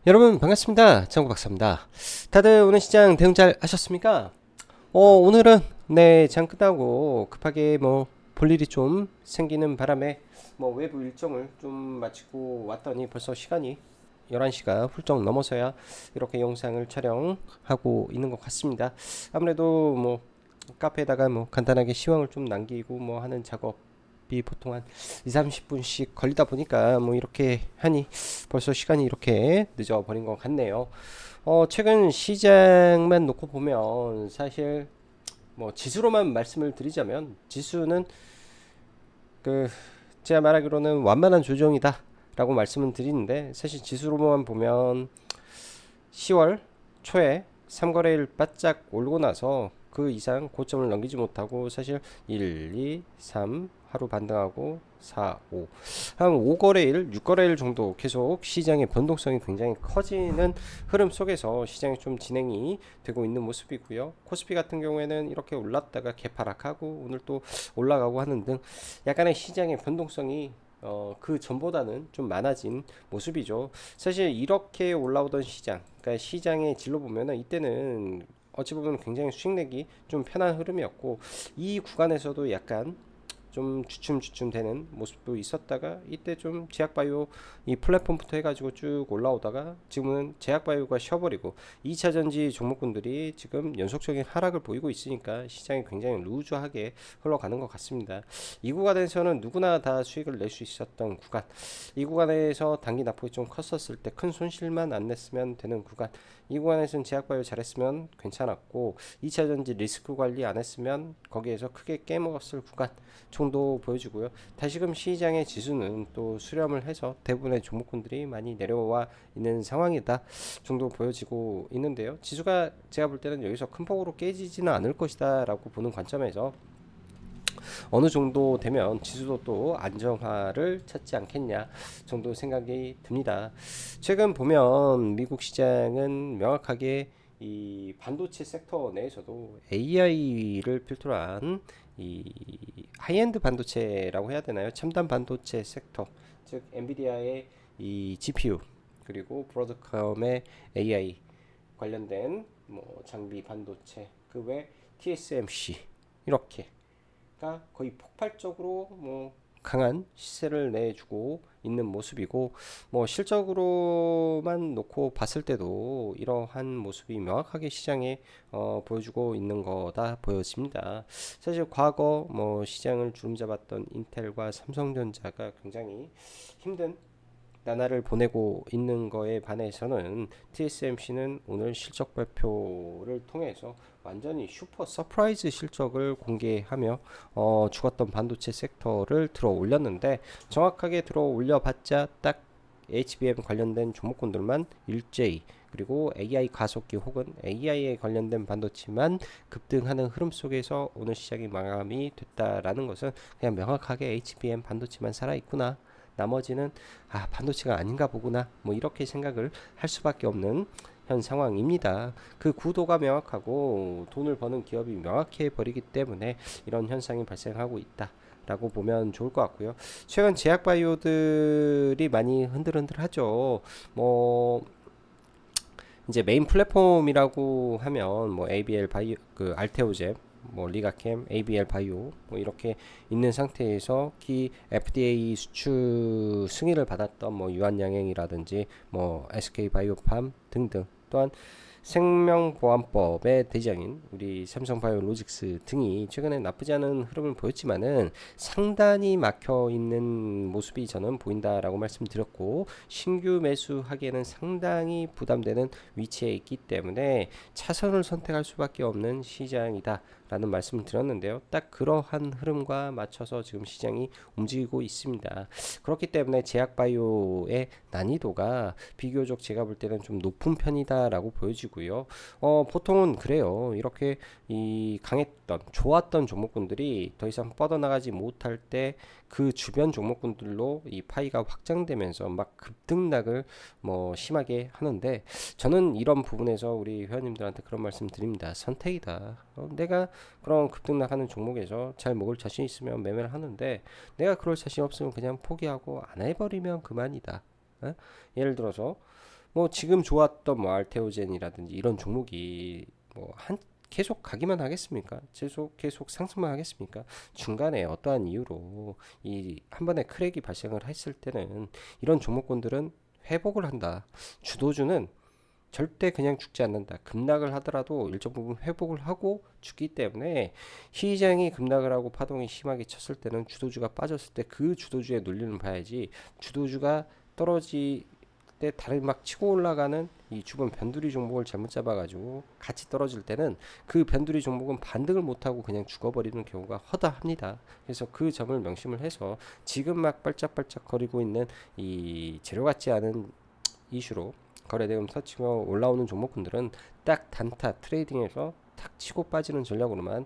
여러분 반갑습니다. 장구 박사입니다. 다들 오늘 시장 대응 잘 하셨습니까? 오늘은 장 끝나고 급하게 볼 일이 좀 생기는 바람에 외부 일정을 좀 마치고 왔더니 벌써 시간이 11시가 훌쩍 넘어서야 이렇게 영상을 촬영하고 있는 것 같습니다. 아무래도 카페에다가 간단하게 시황을 좀 남기고 하는 작업이 보통 한 2, 30분씩 걸리다 보니까 이렇게 하니 벌써 시간이 이렇게 늦어버린 것 같네요. 최근 시장만 놓고 보면 사실 지수로만 말씀을 드리자면 지수는 그 제가 말하기로는 완만한 조정이다 라고 말씀을 드리는데, 사실 지수로만 보면 10월 초에 3거래일 바짝 올고 나서 그 이상 고점을 넘기지 못하고 사실 1, 2, 3 하루 반등하고 4, 5 한 5거래일, 6거래일 정도 계속 시장의 변동성이 굉장히 커지는 흐름 속에서 시장이 좀 진행이 되고 있는 모습이고요. 코스피 같은 경우에는 이렇게 올랐다가 개파락하고 오늘 또 올라가고 하는 등 약간의 시장의 변동성이 그 전보다는 좀 많아진 모습이죠. 사실 이렇게 올라오던 시장, 그러니까 시장의 질로 보면은 이때는 어찌 보면 굉장히 수익 내기 좀 편한 흐름이었고, 이 구간에서도 약간 좀 주춤주춤 되는 모습도 있었다가 이때 좀 제약바이오 이 플랫폼부터 해가지고 쭉 올라오다가 지금은 제약바이오가 쉬어버리고 2차전지 종목군들이 지금 연속적인 하락을 보이고 있으니까 시장이 굉장히 루즈하게 흘러가는 것 같습니다. 이 구간에서는 누구나 다 수익을 낼 수 있었던 구간, 이 구간에서 단기 낙폭이 좀 컸었을 때 큰 손실만 안 냈으면 되는 구간, 이 구간에서는 제약바이오 잘했으면 괜찮았고 2차전지 리스크 관리 안 했으면 거기에서 크게 깨먹었을 구간 정도 보여주고요. 다시금 시장의 지수는 또 수렴을 해서 대부분의 종목군들이 많이 내려와 있는 상황이다 정도 보여지고 있는데요. 지수가 제가 볼 때는 여기서 큰 폭으로 깨지지는 않을 것이다 라고 보는 관점에서 어느 정도 되면 지수도 또 안정화를 찾지 않겠냐 정도 생각이 듭니다. 최근 보면 미국 시장은 명확하게 이 반도체 섹터 내에서도 AI를 필두로 한 이 하이엔드 반도체라고 해야 되나요? 첨단 반도체 섹터, 즉 엔비디아의 이 GPU 그리고 브로드컴의 AI 관련된 장비 반도체, 그 외 TSMC 이렇게 가 거의 폭발적으로 강한 시세를 내주고 있는 모습이고, 실적으로만 놓고 봤을 때도 이러한 모습이 명확하게 시장에 보여주고 있는 거다 보여집니다. 사실 과거 시장을 주름잡았던 인텔과 삼성전자가 굉장히 힘든 나날을 보내고 있는 거에 반해서는 TSMC는 오늘 실적 발표를 통해서 완전히 슈퍼 서프라이즈 실적을 공개하며 죽었던 반도체 섹터를 들어 올렸는데, 정확하게 들어 올려봤자 딱 HBM 관련된 종목군들만 일제히, 그리고 AI 가속기 혹은 AI에 관련된 반도체만 급등하는 흐름 속에서 오늘 시장이 마감이 됐다라는 것은 그냥 명확하게 HBM 반도체만 살아있구나, 나머지는 반도체가 아닌가 보구나, 이렇게 생각을 할 수밖에 없는 현 상황입니다. 그 구도가 명확하고 돈을 버는 기업이 명확해 버리기 때문에 이런 현상이 발생하고 있다 라고 보면 좋을 것 같고요. 최근 제약바이오들이 많이 흔들흔들하죠. 뭐 이제 메인 플랫폼이라고 하면 ABL 바이오, 그 알테오제, 리가캠, ABL 바이오 이렇게 있는 상태에서 기 FDA 수출 승인을 받았던 유한양행이라든지 SK 바이오팜 등등, 또한 생명보안법의 대장인 우리 삼성바이오로직스 등이 최근에 나쁘지 않은 흐름을 보였지만은 상단이 막혀 있는 모습이 저는 보인다라고 말씀드렸고, 신규 매수하기에는 상당히 부담되는 위치에 있기 때문에 차선을 선택할 수밖에 없는 시장이다 라는 말씀을 드렸는데요. 딱 그러한 흐름과 맞춰서 지금 시장이 움직이고 있습니다. 그렇기 때문에 제약바이오의 난이도가 비교적 제가 볼 때는 좀 높은 편이다라고 보여지고요. 보통은 그래요. 이렇게 이 강했던 좋았던 종목군들이 더 이상 뻗어나가지 못할 때 그 주변 종목군들로 이 파이가 확장되면서 막 급등락을 심하게 하는데, 저는 이런 부분에서 우리 회원님들한테 그런 말씀 드립니다. 선택이다. 내가 그런 급등락하는 종목에서 잘 먹을 자신 있으면 매매를 하는데, 내가 그럴 자신 없으면 그냥 포기하고 안 해버리면 그만이다. 예를 들어서 뭐 지금 좋았던 뭐 알테오젠이라든지 이런 종목이 뭐 한 계속 가기만 하겠습니까? 계속 상승만 하겠습니까? 중간에 어떠한 이유로 이 한 번에 크랙이 발생을 했을 때는 이런 종목군들은 회복을 한다. 주도주는 절대 그냥 죽지 않는다. 급락을 하더라도 일정 부분 회복을 하고 죽기 때문에 시장이 급락을 하고 파동이 심하게 쳤을 때는 주도주가 빠졌을 때 그 주도주의 논리를 봐야지, 주도주가 떨어질 때 다른 막 치고 올라가는 이 주변 변두리 종목을 잘못 잡아가지고 같이 떨어질 때는 그 변두리 종목은 반등을 못하고 그냥 죽어버리는 경우가 허다합니다. 그래서 그 점을 명심을 해서 지금 막 발짝발짝 거리고 있는 이 재료 같지 않은 이슈로 거래대금 터치고 올라오는 종목군들은 딱 단타 트레이딩에서 탁 치고 빠지는 전략으로만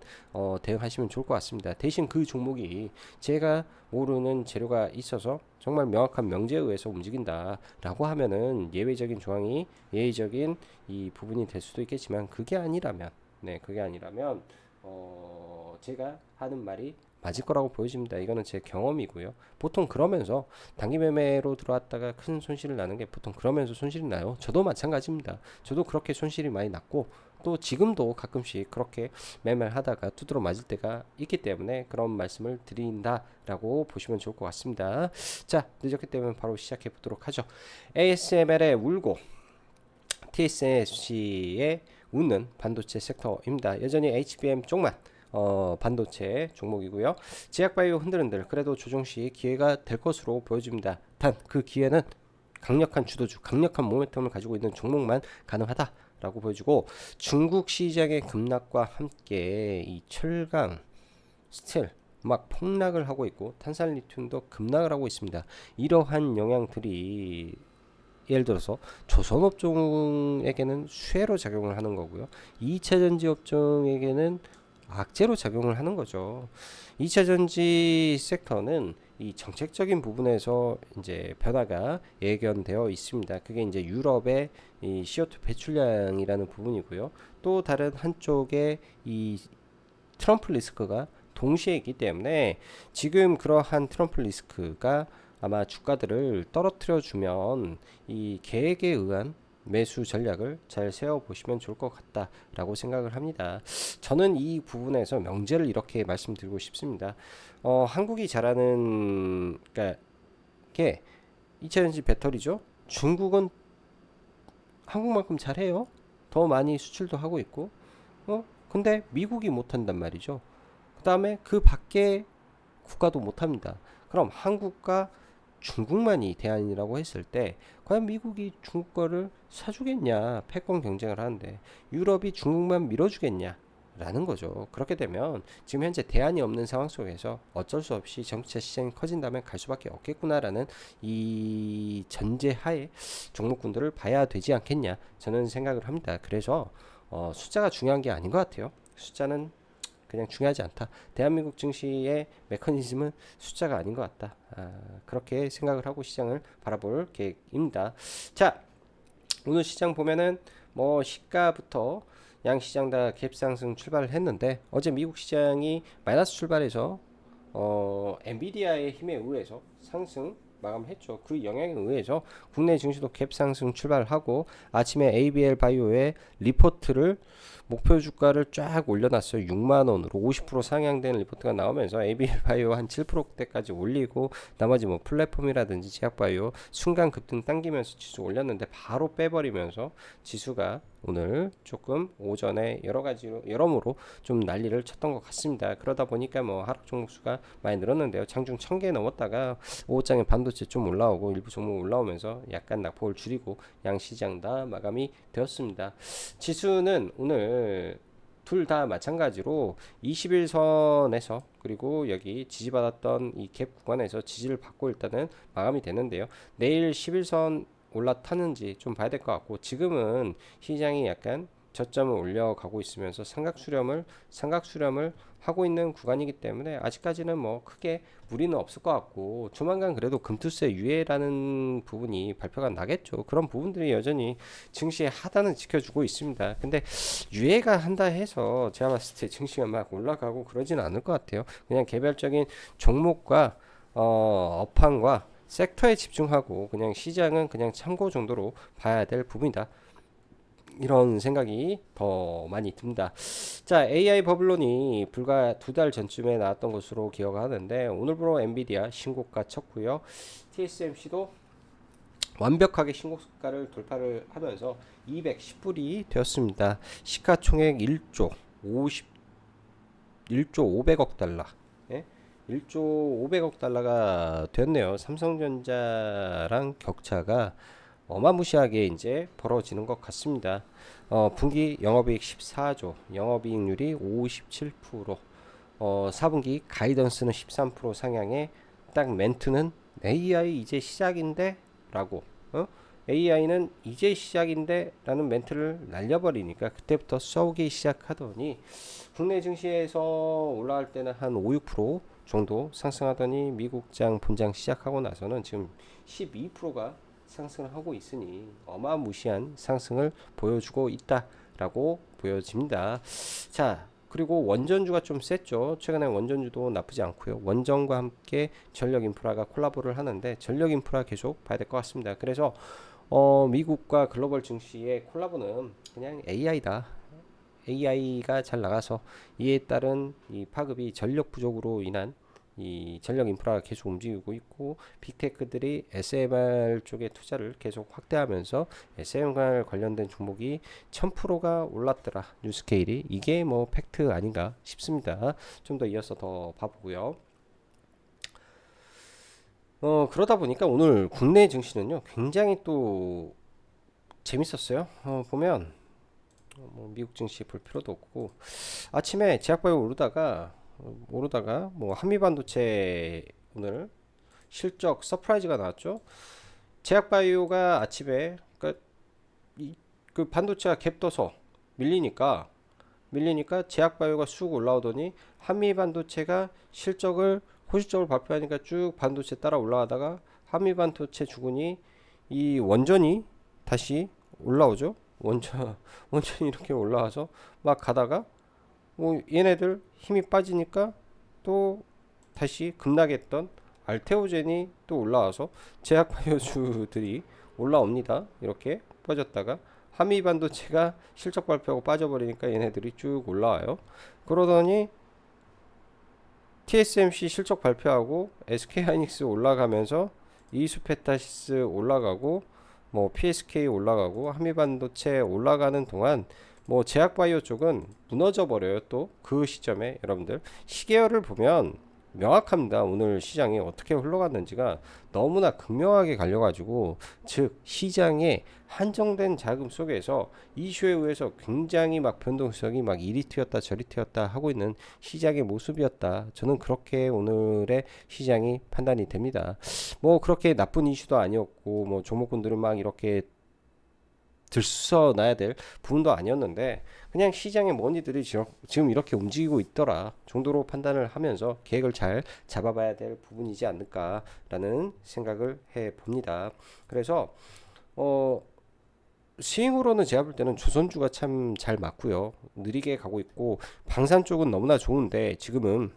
대응하시면 좋을 것 같습니다. 대신 그 종목이 제가 모르는 재료가 있어서 정말 명확한 명제에 의해서 움직인다라고 하면은 예외적인 조항이 예외적인 이 부분이 될 수도 있겠지만, 그게 아니라면, 그게 아니라면 제가 하는 말이 맞을 거라고 보여집니다. 이거는 제 경험이고요. 보통 그러면서 단기 매매로 들어왔다가 큰 손실을 나는 게 보통 그러면서 손실이 나요. 저도 마찬가지입니다. 저도 그렇게 손실이 많이 났고, 또 지금도 가끔씩 그렇게 매매를 하다가 두드러 맞을 때가 있기 때문에 그런 말씀을 드린다라고 보시면 좋을 것 같습니다. 자, 늦었기 때문에 바로 시작해 보도록 하죠. ASML의 울고 TSMC의 웃는 반도체 섹터입니다. 여전히 HBM 쪽만 반도체 종목이고요. 제약바이오 흔들흔들 그래도 조정시 기회가 될 것으로 보여집니다. 단 그 기회는 강력한 주도주, 강력한 모멘텀을 가지고 있는 종목만 가능하다라고 보여주고, 중국 시장의 급락과 함께 이 철강, 스틸 막 폭락을 하고 있고 탄산리튬도 급락을 하고 있습니다. 이러한 영향들이 예를 들어서 조선업종에게는 수혜로 작용을 하는 거고요. 2차전지 업종에게는 악재로 작용을 하는 거죠. 2차전지 섹터는 이 정책적인 부분에서 이제 변화가 예견되어 있습니다. 그게 이제 유럽의 이 CO2 배출량이라는 부분이고요. 또 다른 한쪽에 이 트럼프 리스크가 동시에 있기 때문에 지금 그러한 트럼프 리스크가 아마 주가들을 떨어뜨려 주면 이 계획에 의한 매수 전략을 잘 세워 보시면 좋을 것 같다라고 생각을 합니다. 저는 이 부분에서 명제를 이렇게 말씀드리고 싶습니다. 한국이 잘하는 그러니까 게 2차전지 배터리죠. 중국은 한국만큼 잘해요. 더 많이 수출도 하고 있고. 근데 미국이 못한단 말이죠. 그 다음에 그 밖에 국가도 못합니다. 그럼 한국과 중국만이 대안이라고 했을 때 과연 미국이 중국 거를 사주겠냐, 패권 경쟁을 하는데 유럽이 중국만 밀어주겠냐 라는 거죠. 그렇게 되면 지금 현재 대안이 없는 상황 속에서 어쩔 수 없이 전기차 시장이 커진다면 갈 수밖에 없겠구나라는 이 전제하에 종목군들을 봐야 되지 않겠냐, 저는 생각을 합니다. 그래서 숫자가 중요한 게 아닌 것 같아요. 숫자는 그냥 중요하지 않다. 대한민국 증시의 메커니즘은 숫자가 아닌 것 같다. 그렇게 생각을 하고 시장을 바라볼 계획입니다. 자, 오늘 시장 보면은 뭐 시가부터 양시장 다 갭상승 출발을 했는데, 어제 미국 시장이 마이너스 출발해서 엔비디아의 힘에 의해서 상승 마감했죠. 그 영향에 의해서 국내 증시도 갭 상승 출발하고 아침에 ABL 바이오의 리포트를 목표 주가를 쫙 올려놨어요. 6만 원으로 50% 상향되는 리포트가 나오면서 ABL 바이오 한 7%대까지 올리고 나머지 뭐 플랫폼이라든지 제약 바이오 순간 급등 당기면서 지수 올렸는데 바로 빼버리면서 지수가 오늘 조금 오전에 여러모로 좀 난리를 쳤던 것 같습니다. 그러다 보니까 뭐 하락 종목 수가 많이 늘었는데요. 장중 1000개 넘었다가 오후장에 반도체 좀 올라오고 일부 종목 올라오면서 약간 낙폭을 줄이고 양시장 다 마감이 되었습니다. 지수는 오늘 둘 다 마찬가지로 21선에서 그리고 여기 지지받았던 이 갭 구간에서 지지를 받고 일단은 마감이 되는데요. 내일 11선 올라타는지 좀 봐야 될 것 같고, 지금은 시장이 약간 저점을 올려가고 있으면서 삼각수렴을 하고 있는 구간이기 때문에 아직까지는 뭐 크게 무리는 없을 것 같고, 조만간 그래도 금투세 유예라는 부분이 발표가 나겠죠. 그런 부분들이 여전히 증시의 하단은 지켜주고 있습니다. 근데 유예가 한다 해서 제가 봤을 때 증시가 막 올라가고 그러지는 않을 것 같아요. 그냥 개별적인 종목과 업황과 섹터에 집중하고 그냥 시장은 그냥 참고 정도로 봐야 될 부분이다. 이런 생각이 더 많이 듭니다. 자, AI 버블론이 불과 2달 전쯤에 나왔던 것으로 기억하는데 오늘부로 엔비디아 신고가 쳤고요. TSMC도 완벽하게 신고가를 돌파를 하면서 210불이 되었습니다. 시가총액 1조 500억 달러. 예? 1조 500억 달러가 됐네요. 삼성전자랑 격차가 어마무시하게 이제 벌어지는 것 같습니다. 분기 영업이익 14조, 영업이익률이 57%, 4분기 가이던스는 13% 상향에 딱 멘트는 AI 이제 시작인데 라고 AI는 이제 시작인데 라는 멘트를 날려버리니까 그때부터 쏘기 시작하더니 국내 증시에서 올라갈 때는 한 5, 6% 정도 상승하더니 미국장 본장 시작하고 나서는 지금 12%가 상승을 하고 있으니 어마무시한 상승을 보여주고 있다라고 보여집니다. 자, 그리고 원전주가 좀 셌죠. 최근에 원전주도 나쁘지 않고요. 원전과 함께 전력 인프라가 콜라보를 하는데 전력 인프라 계속 봐야 될 것 같습니다. 그래서 미국과 글로벌 증시의 콜라보는 그냥 AI다. AI가 잘 나가서 이에 따른 이 파급이 전력 부족으로 인한 이 전력 인프라가 계속 움직이고 있고 빅테크들이 SMR 쪽에 투자를 계속 확대하면서 SMR 관련된 종목이 1000%가 올랐더라. 뉴스케일이 이게 뭐 팩트 아닌가 싶습니다. 좀 더 이어서 더 봐보고요. 그러다 보니까 오늘 국내 증시는요 굉장히 또 재밌었어요. 보면 뭐 미국 증시 볼 필요도 없고 아침에 제약바이오 오르다가 뭐 한미반도체 오늘 실적 서프라이즈가 나왔죠. 제약바이오가 아침에 그 반도체가 갭 떠서 밀리니까 제약바이오가 쑥 올라오더니 한미반도체가 실적을 호실적으로 발표하니까 쭉 반도체 따라 올라가다가 한미반도체 주군이 이 원전이 다시 올라오죠. 원전이 이렇게 올라와서 막 가다가 뭐 얘네들 힘이 빠지니까 또 다시 급락했던 알테오젠이 또 올라와서 제약바이오주들이 올라옵니다. 이렇게 빠졌다가 한미반도체가 실적 발표하고 빠져버리니까 얘네들이 쭉 올라와요. 그러더니 TSMC 실적 발표하고 SK하이닉스 올라가면서 이수페타시스 올라가고 뭐 PSK 올라가고 한미반도체 올라가는 동안 뭐 제약바이오 쪽은 무너져 버려요. 또 그 시점에 여러분들 시계열을 보면 명확합니다. 오늘 시장이 어떻게 흘러갔는지가 너무나 극명하게 갈려가지고 즉 시장의 한정된 자금 속에서 이슈에 의해서 굉장히 막 변동성이 막 이리 튀었다 저리 튀었다 하고 있는 시장의 모습이었다. 저는 그렇게 오늘의 시장이 판단이 됩니다. 뭐 그렇게 나쁜 이슈도 아니었고 뭐 종목군들은 막 이렇게 들쑤셔 놔야 될 부분도 아니었는데 그냥 시장의 머니들이 지금 이렇게 움직이고 있더라 정도로 판단을 하면서 계획을 잘 잡아봐야 될 부분이지 않을까라는 생각을 해봅니다. 그래서 스윙으로는 제가 볼 때는 조선주가 참 잘 맞고요. 느리게 가고 있고 방산 쪽은 너무나 좋은데 지금은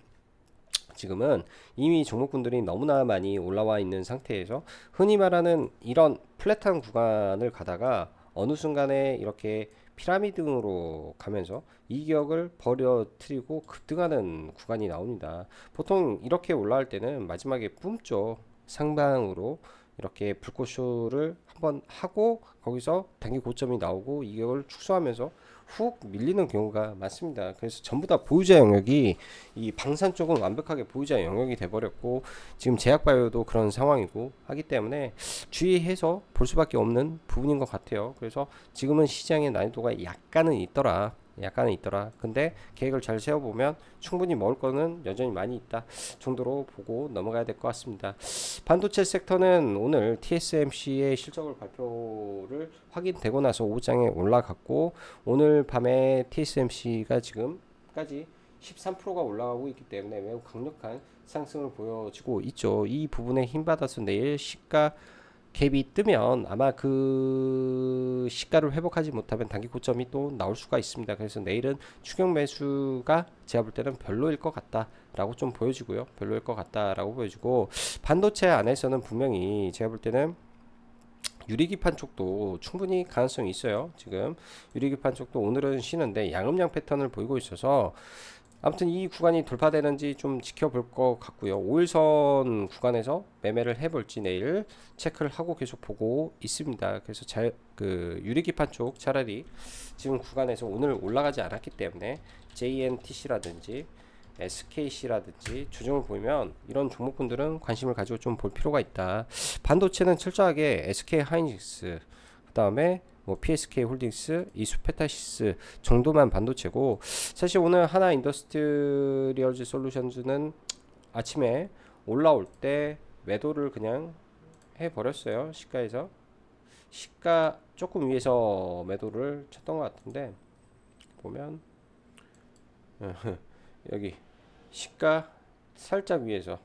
이미 종목군들이 너무나 많이 올라와 있는 상태에서 흔히 말하는 이런 플랫한 구간을 가다가 어느 순간에 이렇게 피라미드로 가면서 이격을 벌어뜨리고 급등하는 구간이 나옵니다. 보통 이렇게 올라갈 때는 마지막에 뿜죠. 상방으로 이렇게 불꽃쇼를 한번 하고 거기서 단기 고점이 나오고 이격을 축소하면서 훅 밀리는 경우가 많습니다. 그래서 전부 다 보유자 영역이 이 방산 쪽은 완벽하게 보유자 영역이 돼버렸고 지금 제약바이오도 그런 상황이고 하기 때문에 주의해서 볼 수밖에 없는 부분인 것 같아요. 그래서 지금은 시장의 난이도가 약간은 있더라. 근데 계획을 잘 세워보면 충분히 먹을 거는 여전히 많이 있다 정도로 보고 넘어가야 될 것 같습니다. 반도체 섹터는 오늘 TSMC의 실적을 발표를 확인되고 나서 오후장에 올라갔고 오늘 밤에 TSMC가 지금까지 13%가 올라가고 있기 때문에 매우 강력한 상승을 보여주고 있죠. 이 부분에 힘받아서 내일 시가 갭이 뜨면 아마 그 시가를 회복하지 못하면 단기 고점이 또 나올 수가 있습니다. 그래서 내일은 추격 매수가 제가 볼 때는 별로일 것 같다 라고 좀 보여지고요. 별로일 것 같다라고 보여지고, 반도체 안에서는 분명히 제가 볼 때는 유리기판 쪽도 충분히 가능성이 있어요. 지금 유리기판 쪽도 오늘은 쉬는데 양음양 패턴을 보이고 있어서 아무튼 이 구간이 돌파되는지 좀 지켜볼 것 같고요. 5일선 구간에서 매매를 해볼지 내일 체크를 하고 계속 보고 있습니다. 그래서 그 유리기판 쪽 차라리 지금 구간에서 오늘 올라가지 않았기 때문에 JNTC라든지 SKC라든지 조정을 보이면 이런 종목군들은 관심을 가지고 좀 볼 필요가 있다. 반도체는 철저하게 SK 하이닉스, 그 다음에 뭐 PSK 홀딩스, 이수페타시스 정도만 반도체고, 사실 오늘 하나 인더스트리얼즈 솔루션즈는 아침에 올라올 때 매도를 그냥 해버렸어요. 시가에서 시가 조금 위에서 매도를 쳤던 것 같은데 보면 여기 시가 살짝 위에서,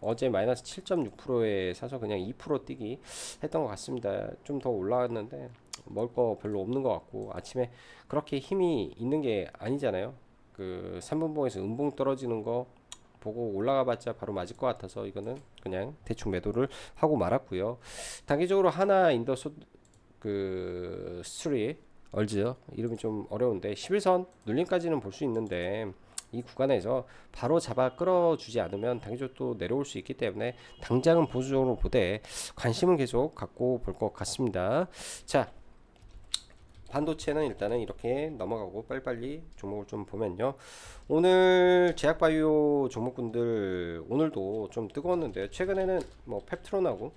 어제 마이너스 7.6%에 사서 그냥 2% 뛰기 했던 것 같습니다. 좀 더 올라왔는데 먹을 거 별로 없는 것 같고, 아침에 그렇게 힘이 있는 게 아니잖아요. 그 3분봉에서 음봉 떨어지는 거 보고 올라가 봤자 바로 맞을 것 같아서 이거는 그냥 대충 매도를 하고 말았고요. 단기적으로 하나 인더스 그 스트리 얼즈 이름이 좀 어려운데 11선 눌림까지는 볼 수 있는데 이 구간에서 바로 잡아 끌어주지 않으면 단기적으로 또 내려올 수 있기 때문에 당장은 보수적으로 보되 관심은 계속 갖고 볼 것 같습니다. 자, 반도체는 일단은 이렇게 넘어가고 빨리빨리 종목을 좀 보면요. 오늘 제약바이오 종목군들 오늘도 좀 뜨거웠는데 최근에는 뭐 펩트론하고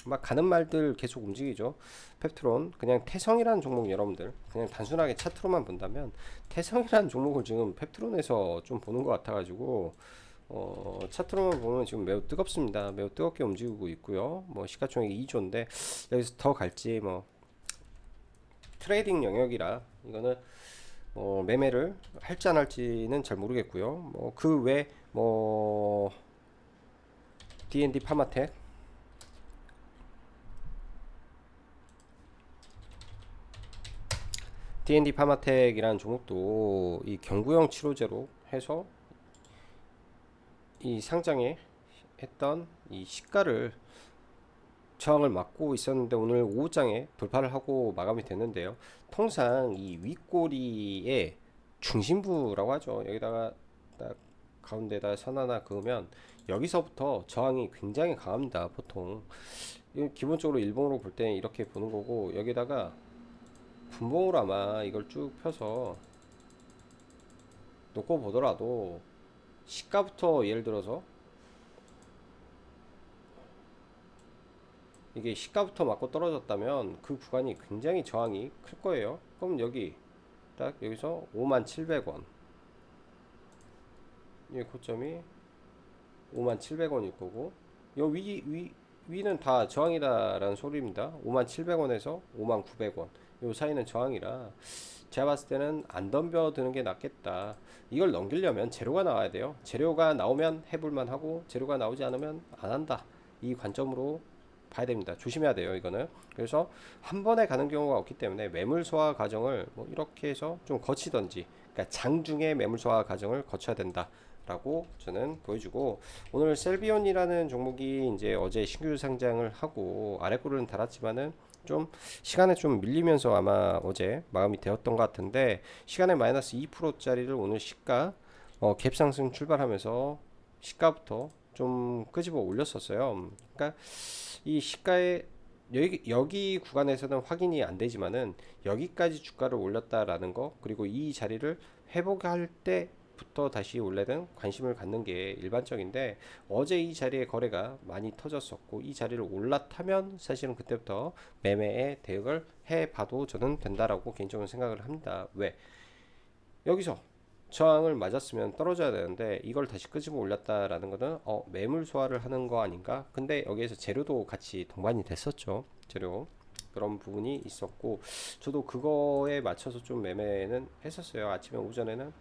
막 가는 말들 계속 움직이죠. 펩트론 그냥 태성이라는 종목, 여러분들 그냥 단순하게 차트로만 본다면 태성이라는 종목을 지금 펩트론에서 좀 보는 것 같아가지고 차트로만 보면 지금 매우 뜨겁습니다. 매우 뜨겁게 움직이고 있고요. 뭐 시가총액이 2조인데 여기서 더 갈지 뭐 트레이딩 영역이라 이거는 매매를 할지 안 할지는 잘 모르겠고요. 뭐 그 외 뭐 D&D 파마텍, D&D 파마텍이라는 종목도 이 경구용 치료제로 해서 이 상장에 했던 이 시가를 저항을 막고 있었는데 오늘 오후장에 돌파를 하고 마감이 됐는데요. 통상 이 윗꼬리의 중심부라고 하죠. 여기다가 딱 가운데다 선 하나 그으면 여기서부터 저항이 굉장히 강합니다. 보통 기본적으로 일봉으로 볼 때 이렇게 보는 거고, 여기다가 분봉으로 아마 이걸 쭉 펴서 놓고 보더라도 시가부터 예를 들어서 이게 시가부터 맞고 떨어졌다면 그 구간이 굉장히 저항이 클 거예요. 그럼 여기 딱 여기서 57,000원, 이 고점이 57,000원일 거고, 요 위는 다 저항이다라는 소리입니다. 57,000원에서 59,000원 요 사이는 저항이라 제가 봤을 때는 안 덤벼드는 게 낫겠다. 이걸 넘기려면 재료가 나와야 돼요. 재료가 나오면 해볼만 하고 재료가 나오지 않으면 안 한다, 이 관점으로 봐야 됩니다. 조심해야 돼요, 이거는. 그래서 한 번에 가는 경우가 없기 때문에 매물 소화 과정을 뭐 이렇게 해서 좀 거치던지, 그러니까 장중에 매물 소화 과정을 거쳐야 된다 라고 저는 보여주고, 오늘 셀비온이라는 종목이 이제 어제 신규 상장을 하고 아래꼬리는 달았지만은 좀 시간에 좀 밀리면서 아마 어제 마감이 되었던 것 같은데, 시간에 마이너스 2%짜리를 오늘 시가 갭 상승 출발하면서 시가부터 좀 끄집어 올렸었어요. 그러니까 이 시가에 여기 구간에서는 확인이 안 되지만은 여기까지 주가를 올렸다라는 거, 그리고 이 자리를 회복할 때부터 다시 원래는 관심을 갖는 게 일반적인데, 어제 이 자리에 거래가 많이 터졌었고 이 자리를 올라타면 사실은 그때부터 매매에 대응을 해봐도 저는 된다라고 개인적으로 생각을 합니다. 왜? 여기서 저항을 맞았으면 떨어져야 되는데 이걸 다시 끄집어 올렸다라는 거는 매물 소화를 하는 거 아닌가? 근데 여기에서 재료도 같이 동반이 됐었죠. 재료 그런 부분이 있었고, 저도 그거에 맞춰서 좀 매매는 했었어요. 아침에 오전에는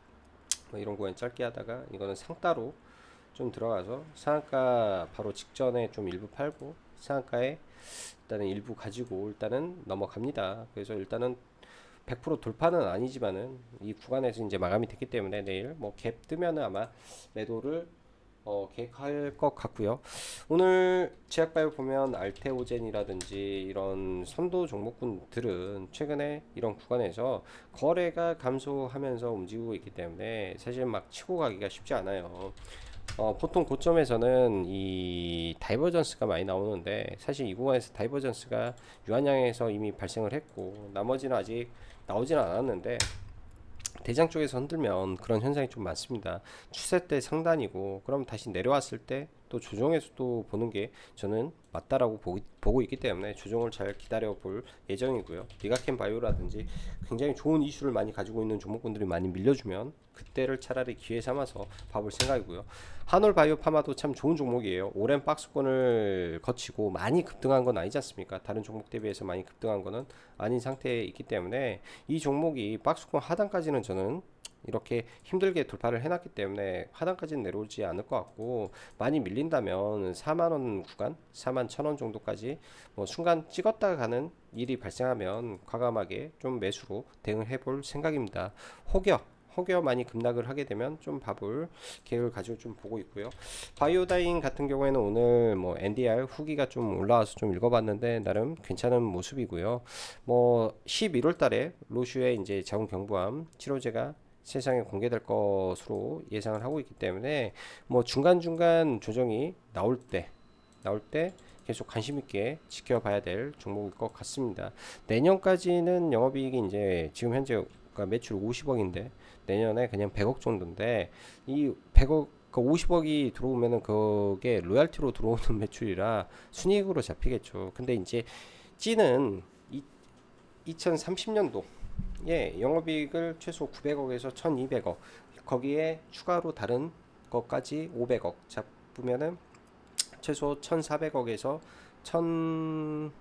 뭐 이런 거엔 짧게 하다가 이거는 상따로 좀 들어가서 상한가 바로 직전에 좀 일부 팔고 상한가에 일단은 일부 가지고 일단은 넘어갑니다. 그래서 일단은 100% 돌파는 아니지만은 이 구간에서 이제 마감이 됐기 때문에 내일 뭐 갭 뜨면은 아마 매도를 계획할 것 같고요. 오늘 제약바이오 보면 알테오젠이라든지 이런 선도 종목군들은 최근에 이런 구간에서 거래가 감소하면서 움직이고 있기 때문에 사실 막 치고 가기가 쉽지 않아요. 보통 고점에서는 이 다이버전스가 많이 나오는데 사실 이 구간에서 다이버전스가 유한양에서 이미 발생을 했고 나머지는 아직 나오지는 않았는데 대장 쪽에서 흔들면 그런 현상이 좀 많습니다. 추세 때 상단이고 그럼 다시 내려왔을 때 또 조정에서 또 보는 게 저는 맞다라고 보고 있기 때문에 조정을 잘 기다려 볼 예정이고요. 니가켄 바이오라든지 굉장히 좋은 이슈를 많이 가지고 있는 종목군들이 많이 밀려주면 그때를 차라리 기회 삼아서 봐볼 생각이고요. 한올 바이오 파마도 참 좋은 종목이에요. 오랜 박스권을 거치고 많이 급등한 건 아니지 않습니까? 다른 종목 대비해서 많이 급등한 거는 아닌 상태에 있기 때문에 이 종목이 박스권 하단까지는 저는 이렇게 힘들게 돌파를 해놨기 때문에 하단까지는 내려오지 않을 것 같고 많이 밀린다면 4만원 구간 4만 1천원 정도까지 뭐 순간 찍었다가 가는 일이 발생하면 과감하게 좀 매수로 대응을 해볼 생각입니다. 혹여 많이 급락을 하게 되면 좀 봐볼 계획을 가지고 좀 보고 있고요. 바이오다인 같은 경우에는 오늘 뭐 NDR 후기가 좀 올라와서 좀 읽어봤는데 나름 괜찮은 모습이고요. 뭐 11월 달에 로슈의 이제 자궁경부암 치료제가 세상에 공개될 것으로 예상을 하고 있기 때문에 뭐 중간중간 조정이 나올 때 계속 관심 있게 지켜봐야 될 종목일 것 같습니다. 내년까지는 영업이익이 이제 지금 현재 매출 50억인데 내년에 그냥 100억 정도인데 이 100억 그 50억이 들어오면은 그게 로얄티로 들어오는 매출이라 순이익으로 잡히겠죠. 근데 이제 찌는 2030년도 예, 영업이익을 최소 900억에서 1200억 거기에 추가로 다른 것까지 500억 잡으면은 최소 1400억에서 1000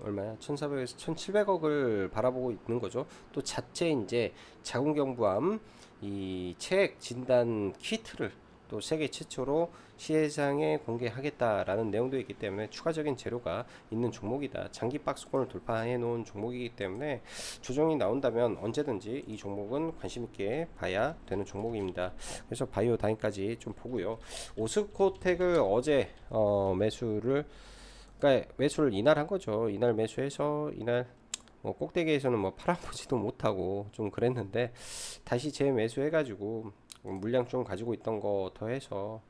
얼마야? 1400에서 1700억을 바라보고 있는 거죠. 또 자체 이제 자궁경부암 이 체액 진단 키트를 또 세계 최초로 시세상에 공개하겠다라는 내용도 있기 때문에 추가적인 재료가 있는 종목이다. 장기 박스권을 돌파해 놓은 종목이기 때문에 조정이 나온다면 언제든지 이 종목은 관심 있게 봐야 되는 종목입니다. 그래서 바이오 다인까지 좀 보고요. 오스코텍을 어제 매수를 이날 한 거죠. 이날 매수해서 이날 뭐 꼭대기에서는 뭐 팔아보지도 못하고 좀 그랬는데 다시 재매수해가지고 물량 좀 가지고 있던 거 더해서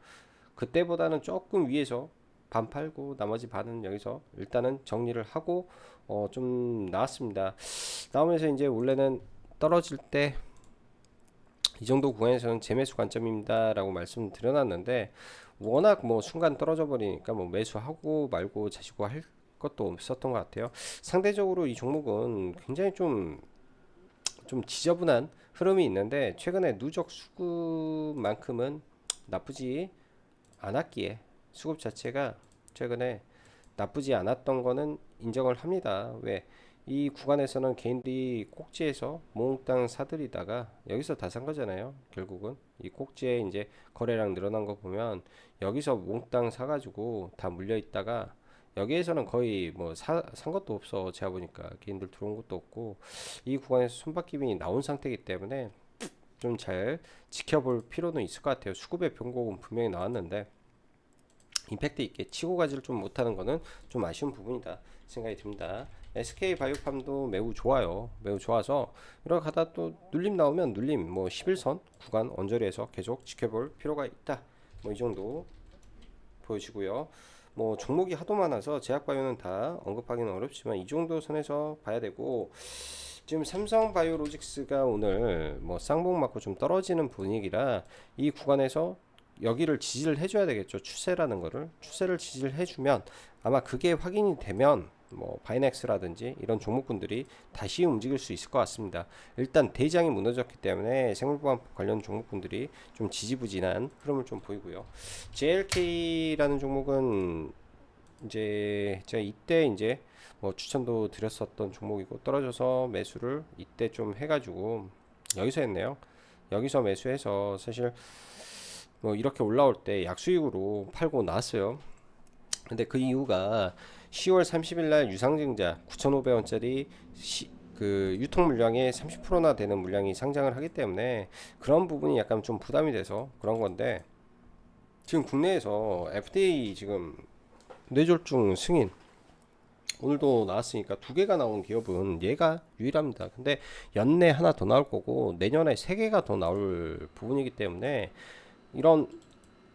그때보다는 조금 위에서 반 팔고 나머지 반은 여기서 일단은 정리를 하고 좀 나왔습니다. 나오면서 이제 원래는 떨어질 때 이 정도 구간에서는 재매수 관점입니다 라고 말씀드려놨는데 워낙 뭐 순간 떨어져 버리니까 뭐 매수하고 말고 자시고 할 것도 없었던 것 같아요. 상대적으로 이 종목은 굉장히 좀 지저분한 흐름이 있는데 최근에 누적 수급만큼은 나쁘지 않았기에 수급 자체가 최근에 나쁘지 않았던 거는 인정을 합니다. 왜? 이 구간에서는 개인들이 꼭지에서 몽땅 사들이다가 여기서 다 산 거잖아요. 결국은 이 꼭지에 이제 거래량 늘어난 거 보면 여기서 몽땅 사가지고 다 물려 있다가 여기에서는 거의 뭐 산 것도 없어. 제가 보니까 개인들 들어온 것도 없고 이 구간에서 손바뀜이 나온 상태이기 때문에 좀 잘 지켜볼 필요는 있을 것 같아요. 수급의 변곡은 분명히 나왔는데 임팩트 있게 치고 가지를 좀 못하는 거는 좀 아쉬운 부분이다 생각이 듭니다. SK 바이오팜도 매우 좋아요. 매우 좋아서 이렇게 가다 또 눌림 나오면 눌림 뭐 11선 구간 언저리에서 계속 지켜볼 필요가 있다. 뭐 이 정도 보여지고요. 뭐 종목이 하도 많아서 제약바이오는 다 언급하기는 어렵지만 이 정도 선에서 봐야 되고 지금 삼성바이오로직스가 오늘 뭐 쌍봉 맞고 좀 떨어지는 분위기라 이 구간에서 여기를 지지를 해줘야 되겠죠. 추세를 지지를 해주면 아마 그게 확인이 되면 뭐 바이넥스라든지 이런 종목군들이 다시 움직일 수 있을 것 같습니다. 일단 대장이 무너졌기 때문에 생물보안 관련 종목군들이 좀 지지부진한 흐름을 좀 보이고요. JLK라는 종목은 이제 제가 이때 이제 뭐 추천도 드렸었던 종목이고 떨어져서 매수를 이때 좀 해가지고 여기서 했네요. 여기서 매수해서 사실 뭐 이렇게 올라올 때 약수익으로 팔고 나왔어요. 근데 그 이유가 10월 30일 날 유상증자 9,500원짜리 그 유통 물량의 30%나 되는 물량이 상장을 하기 때문에 그런 부분이 약간 좀 부담이 돼서 그런 건데, 지금 국내에서 FDA 지금 뇌졸중 승인 오늘도 나왔으니까 두 개가 나온 기업은 얘가 유일합니다. 근데 연내 하나 더 나올 거고 내년에 세 개가 더 나올 부분이기 때문에 이런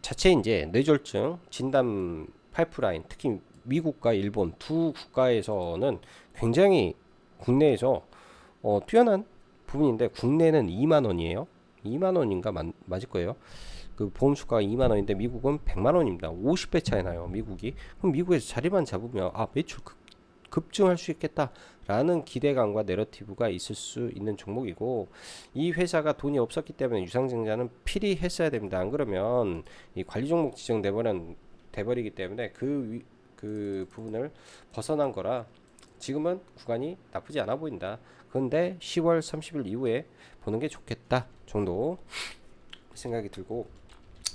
자체 이제 뇌졸중 진단 파이프라인, 특히 미국과 일본 두 국가에서는 굉장히 국내에서 뛰어난 부분인데, 국내는 2만 원이에요. 2만 원인가 맞을 거예요. 그 보험수가가 2만 원인데 미국은 100만 원입니다. 50배 차이 나요, 미국이. 그럼 미국에서 자리만 잡으면 매출 급증할 수 있겠다라는 기대감과 내러티브가 있을 수 있는 종목이고, 이 회사가 돈이 없었기 때문에 유상증자는 필히 했어야 됩니다. 안 그러면 이 관리 종목 지정 돼버리기 때문에 그 부분을 벗어난 거라 지금은 구간이 나쁘지 않아 보인다. 그런데 10월 30일 이후에 보는 게 좋겠다 정도 생각이 들고,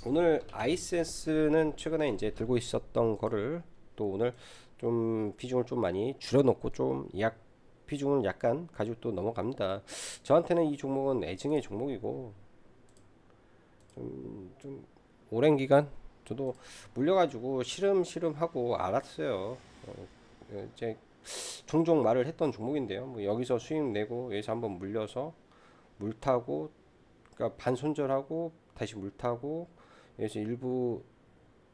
오늘 아이센스는 최근에 이제 들고 있었던 거를 또 오늘 좀 비중을 좀 많이 줄여놓고 좀 비중을 약간 가지고 또 넘어갑니다. 저한테는 이 종목은 애증의 종목이고, 좀 오랜 기간 저도 물려가지고 시름시름하고 알았어요. 이제 종종 말을 했던 종목인데요. 뭐 여기서 수익 내고 여기서 한번 물려서 물 타고, 그러니까 반손절하고 다시 물 타고, 여기서 일부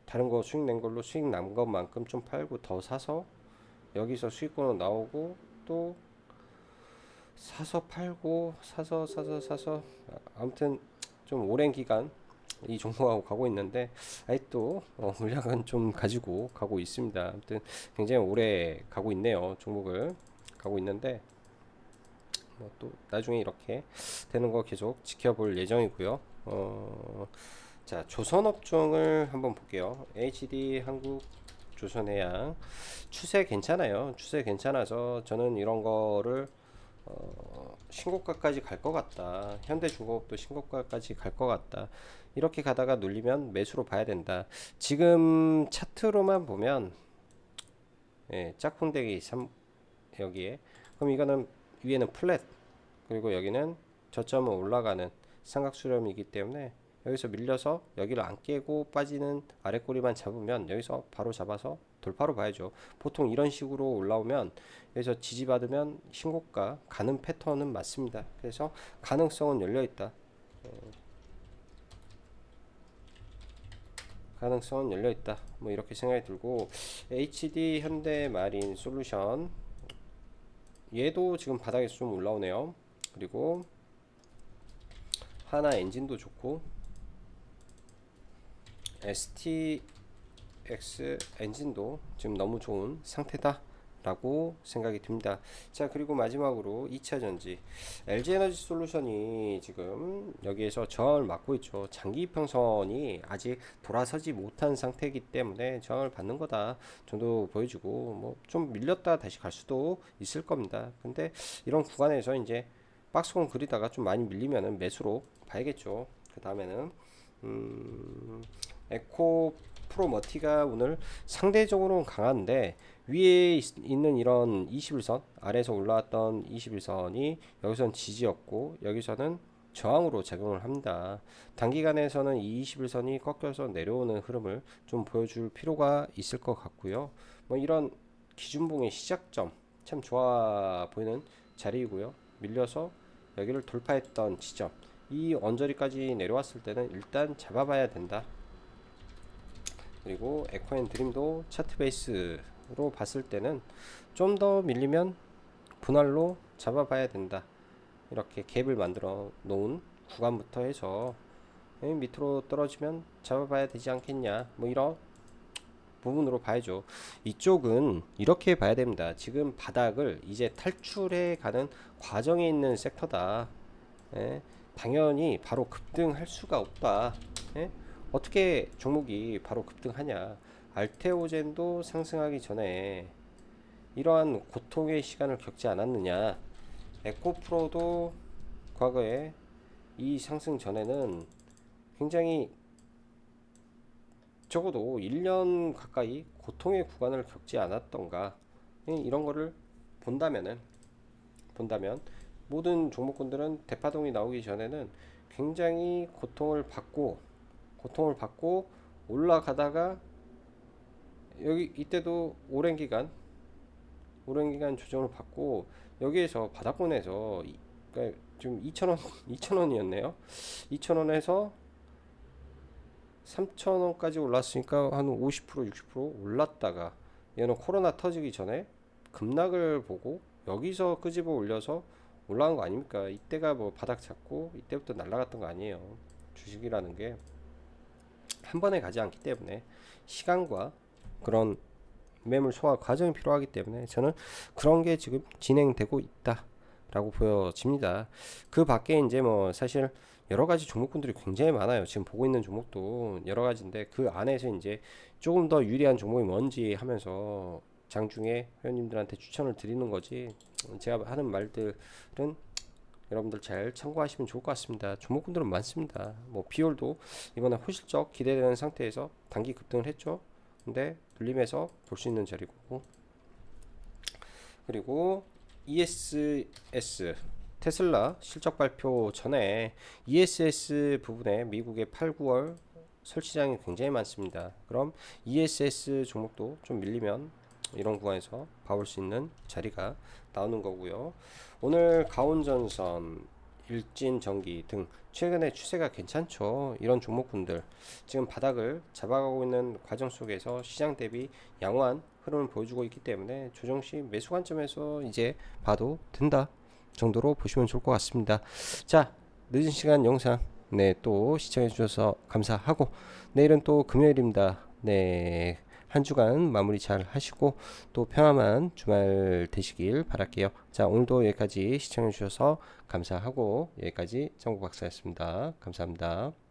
다른 거 수익 낸 걸로 수익 난 것만큼 좀 팔고 더 사서 여기서 수익권은 나오고, 또 사서 팔고 사서 아무튼 좀 오랜 기간 이 종목하고 가고 있는데, 아직도 물량은 좀 가지고 가고 있습니다. 아무튼 굉장히 오래 가고 있네요. 종목을 가고 있는데, 뭐 또 나중에 이렇게 되는 거 계속 지켜볼 예정이고요. 자, 조선업종을 한번 볼게요. HD 한국, 조선해양 추세 괜찮아요. 추세 괜찮아서 저는 이런 거를 신고가까지 갈 것 같다. 현대중공업도 신고가까지 갈 것 같다. 이렇게 가다가 눌리면 매수로 봐야 된다. 지금 차트로만 보면 짝꿍대기 3 여기에, 그럼 이거는 위에는 플랫, 그리고 여기는 저점은 올라가는 삼각수렴이기 때문에 여기서 밀려서 여기를 안 깨고 빠지는 아랫꼬리만 잡으면 여기서 바로 잡아서 돌파로 봐야죠. 보통 이런 식으로 올라오면 여기서 지지받으면 신고가 가는 패턴은 맞습니다. 그래서 가능성은 열려있다. 가능성은 열려있다. 뭐 이렇게 생각이 들고, HD 현대마린 솔루션 얘도 지금 바닥에서 좀 올라오네요. 그리고 하나 엔진도 좋고 STX 엔진도 지금 너무 좋은 상태다 라고 생각이 듭니다. 자, 그리고 마지막으로 2차전지 LG에너지 솔루션이 지금 여기에서 저항을 맞고 있죠. 장기 이평선이 아직 돌아서지 못한 상태이기 때문에 저항을 받는 거다 정도 보여주고, 뭐 좀 밀렸다 다시 갈 수도 있을 겁니다. 근데 이런 구간에서 이제 박스권 그리다가 좀 많이 밀리면은 매수로 봐야겠죠. 그 다음에는 에코 프로머티가 오늘 상대적으로 강한데, 위에 있는 이런 21선, 아래에서 올라왔던 21선이 여기선 지지였고 여기서는 저항으로 작용을 합니다. 단기간에서는 이 21선이 꺾여서 내려오는 흐름을 좀 보여줄 필요가 있을 것 같고요. 뭐 이런 기준봉의 시작점 참 좋아 보이는 자리이고요. 밀려서 여기를 돌파했던 지점, 이 언저리까지 내려왔을 때는 일단 잡아봐야 된다. 그리고 에코앤드림도 차트 베이스로 봤을 때는 좀 더 밀리면 분할로 잡아봐야 된다. 이렇게 갭을 만들어 놓은 구간부터 해서 밑으로 떨어지면 잡아봐야 되지 않겠냐, 뭐 이런 부분으로 봐야죠. 이쪽은 이렇게 봐야 됩니다. 지금 바닥을 이제 탈출해 가는 과정에 있는 섹터다. 당연히 바로 급등할 수가 없다. 어떻게 종목이 바로 급등하냐. 알테오젠도 상승하기 전에 이러한 고통의 시간을 겪지 않았느냐. 에코프로도 과거에 이 상승 전에는 굉장히 적어도 1년 가까이 고통의 구간을 겪지 않았던가, 이런 거를 본다면은 본다면 모든 종목군들은 대파동이 나오기 전에는 굉장히 고통을 받고 올라가다가 여기 이때도 오랜 기간 조정을 받고 여기에서 바닥권에서 그러니까 지금 2,000원이었네요. 2,000원에서 3,000원까지 올랐으니까 한 50% 60% 올랐다가 얘는 코로나 터지기 전에 급락을 보고 여기서 끄집어 올려서 올라간 거 아닙니까? 이때가 뭐 바닥 잡고 이때부터 날아갔던 거 아니에요. 주식이라는 게 한 번에 가지 않기 때문에 시간과 그런 매물 소화 과정이 필요하기 때문에 저는 그런 게 지금 진행되고 있다라고 보여집니다. 그 밖에 이제 뭐 사실 여러 가지 종목군들이 굉장히 많아요. 지금 보고 있는 종목도 여러 가지인데 그 안에서 이제 조금 더 유리한 종목이 뭔지 하면서 장중에 회원님들한테 추천을 드리는 거지. 제가 하는 말들은 여러분들 잘 참고하시면 좋을 것 같습니다. 종목군들은 많습니다. 뭐 비올도 이번에 호실적 기대되는 상태에서 단기 급등을 했죠. 근데 눌림에서 볼 수 있는 자리고, 그리고 ESS 테슬라 실적 발표 전에 ESS 부분에 미국의 8, 9월 설치장이 굉장히 많습니다. 그럼 ESS 종목도 좀 밀리면 이런 구간에서 봐볼 수 있는 자리가 나오는 거고요. 오늘 가온전선, 일진전기 등 최근에 추세가 괜찮죠. 이런 종목군들 지금 바닥을 잡아가고 있는 과정 속에서 시장 대비 양호한 흐름을 보여주고 있기 때문에 조정시 매수 관점에서 이제 봐도 된다 정도로 보시면 좋을 것 같습니다. 자, 늦은 시간 영상 또 시청해 주셔서 감사하고, 내일은 또 금요일입니다. 한 주간 마무리 잘 하시고 또 편안한 주말 되시길 바랄게요. 자, 오늘도 여기까지 시청해 주셔서 감사하고, 여기까지 정국박사였습니다. 감사합니다.